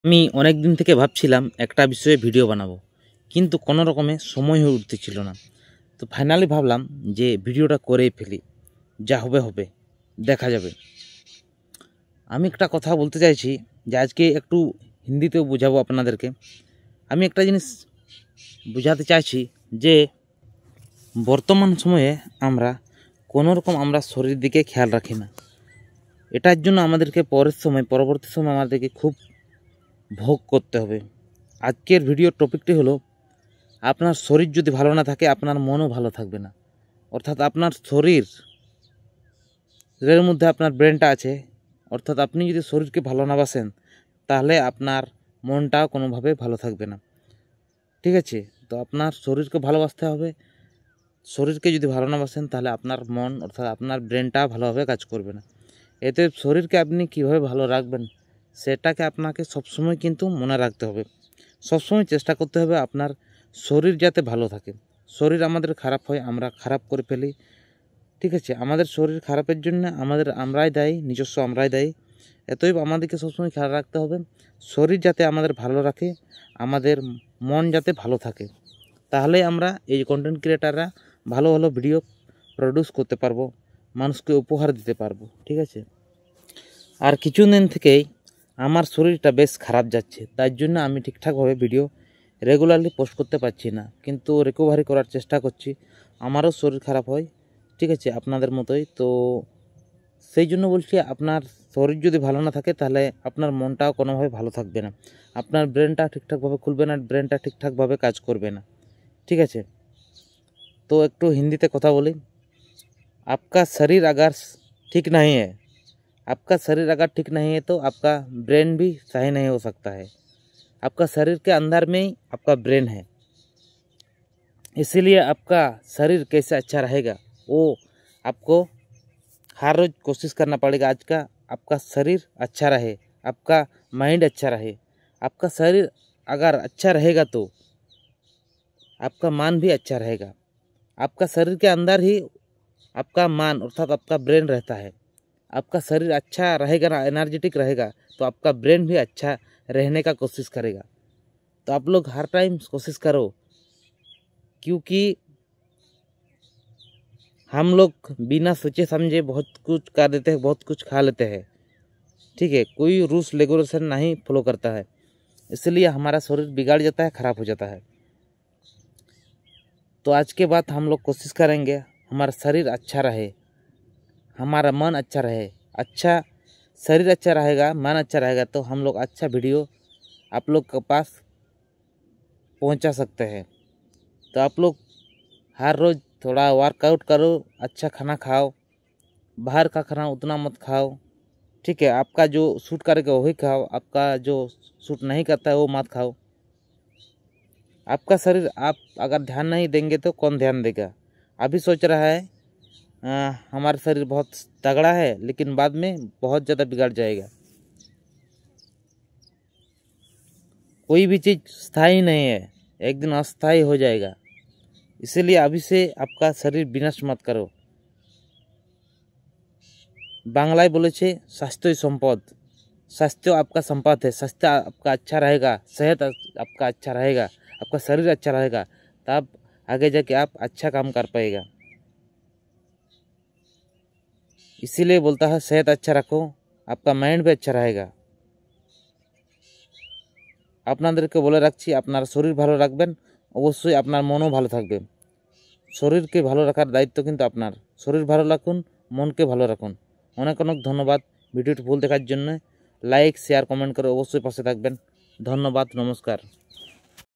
আমি অনেক দিন থেকে ভাবছিলাম একটা বিষয়ে ভিডিও বানাবো, কিন্তু কোনো রকমে সময় হয়ে উঠতেছিল না। তো ফাইনালি ভাবলাম যে ভিডিওটা করেই ফেলি, যা হবে হবে, দেখা যাবে। আমি একটা কথা বলতে চাইছি যে আজকে একটু হিন্দিতেও বোঝাবো আপনাদেরকে। আমি একটা জিনিস বোঝাতে চাইছি যে বর্তমান সময়ে আমরা কোনো রকম আমরা শরীর দিকে খেয়াল রাখি না। এটার জন্য আমাদেরকে পরবর্তী সময় আমাদেরকে খুব ভোগ করতে হবে। আজকের ভিডিওর টপিকটি হলো, আপনার শরীর যদি ভালো না থাকে আপনার মনও ভালো থাকবে না। অর্থাৎ আপনার শরীরের মধ্যে আপনার ব্রেনটা আছে। অর্থাৎ আপনি যদি শরীরকে ভালো না বাসেন তাহলে আপনার মনটাও কোনোভাবে ভালো থাকবে না। ঠিক আছে? তো আপনার শরীরকে ভালোবাসতে হবে। শরীরকে যদি ভালো না বাসেন তাহলে আপনার মন অর্থাৎ আপনার ব্রেনটা ভালোভাবে কাজ করবে না। এতে শরীরকে আপনি কীভাবে ভালো রাখবেন সেটাকে আপনাকে সবসময় কিন্তু মনে রাখতে হবে। সবসময় চেষ্টা করতে হবে আপনার শরীর যাতে ভালো থাকে। শরীর আমাদের খারাপ হয়, আমরা খারাপ করে ফেলি। ঠিক আছে? আমাদের শরীর খারাপের জন্য আমরাই দায়ী, নিজস্ব আমরাই দায়ী। এতএব আমাদেরকে সবসময় খেয়াল রাখতে হবে শরীর যাতে আমাদের ভালো রাখে, আমাদের মন যাতে ভালো থাকে। তাহলে আমরা এই কন্টেন্ট ক্রিয়েটাররা ভালো ভালো ভিডিও প্রডিউস করতে পারবো, মানুষকে উপহার দিতে পারবো। ঠিক আছে? আর কিছুদিন থেকেই আমার শরীরটা বেশ খারাপ যাচ্ছে, তাই জন্য আমি ঠিকঠাকভাবে ভিডিও রেগুলারলি পোস্ট করতে পারছি না, কিন্তু রিকভারি করার চেষ্টা করছি। আমারও শরীর খারাপ হয়, ঠিক আছে, আপনাদের মতোই। তো সেই জন্য বলছি, আপনার শরীর যদি ভালো না থাকে তাহলে আপনার মনটাও কোনোভাবে ভালো থাকবে না, আপনার ব্রেনটা ঠিকঠাকভাবে খুলবে না, ব্রেনটা ঠিকঠাকভাবে কাজ করবে না। ঠিক আছে? তো একটু হিন্দিতে কথা বলি। आपका शरीर अगर ठीक नहीं है आपका शरीर अगर ठीक नहीं है तो आपका ब्रेन भी सही नहीं हो सकता है। आपका शरीर के अंदर में ही आपका ब्रेन है, इसीलिए आपका शरीर कैसे अच्छा रहेगा वो आपको हर रोज़ कोशिश करना पड़ेगा। आज का आपका शरीर अच्छा रहे, आपका माइंड अच्छा रहे। आपका शरीर अगर अच्छा रहेगा तो आपका मन भी अच्छा रहेगा। आपका शरीर के अंदर ही आपका मन अर्थात आपका ब्रेन रहता है। आपका शरीर अच्छा रहेगा ना, एनर्जेटिक रहेगा, तो आपका ब्रेन भी अच्छा रहने का कोशिश करेगा। तो आप लोग हर टाइम कोशिश करो, क्योंकि हम लोग बिना सोचे समझे बहुत कुछ कर देते हैं, बहुत कुछ खा लेते हैं। ठीक है? कोई रूल्स रेगुलेशन नहीं फॉलो करता है, इसलिए हमारा शरीर बिगाड़ जाता है, ख़राब हो जाता है। तो आज के बाद हम लोग कोशिश करेंगे हमारा शरीर अच्छा रहे, हमारा मन अच्छा रहे। अच्छा शरीर अच्छा रहेगा, मन अच्छा रहेगा, तो हम लोग अच्छा वीडियो आप लोग के पास पहुंचा सकते हैं। तो आप लोग हर रोज़ थोड़ा वर्कआउट करो, अच्छा खाना खाओ, बाहर का खाना उतना मत खाओ। ठीक है? आपका जो सूट करेगा वही खाओ, आपका जो सूट नहीं करता है वो मत खाओ। आपका शरीर आप अगर ध्यान नहीं देंगे तो कौन ध्यान देगा? अभी सोच रहा है हमारा शरीर बहुत तगड़ा है, लेकिन बाद में बहुत ज़्यादा बिगड़ जाएगा। कोई भी चीज़ स्थायी नहीं है, एक दिन अस्थायी हो जाएगा। इसीलिए अभी से आपका शरीर विनाश मत करो। बांग्लाয় বলেছে স্বাস্থ্যই সম্পদ। स्वास्थ्य आपका संपद है। स्वास्थ्य आपका अच्छा रहेगा, सेहत आपका अच्छा रहेगा, आपका शरीर अच्छा रहेगा, तब आगे जाके आप अच्छा काम कर पाएगा। इसीलिए बोलता है सेहत अच्छा रखो, आपका माइंड भी अच्छा रहेगा। আপনাদেরকে বলে রাখছি, আপনার শরীর ভালো রাখবেন, অবশ্যই আপনার মনও ভালো থাকবে। শরীরকে ভালো রাখার দায়িত্ব কিন্তু আপনার। শরীর ভালো রাখুন, মনকে ভালো রাখুন। অনেক অনেক ধন্যবাদ ভিডিওটি ফুল দেখার জন্য। লাইক শেয়ার কমেন্ট করে অবশ্যই পাশে থাকবেন। ধন্যবাদ, নমস্কার।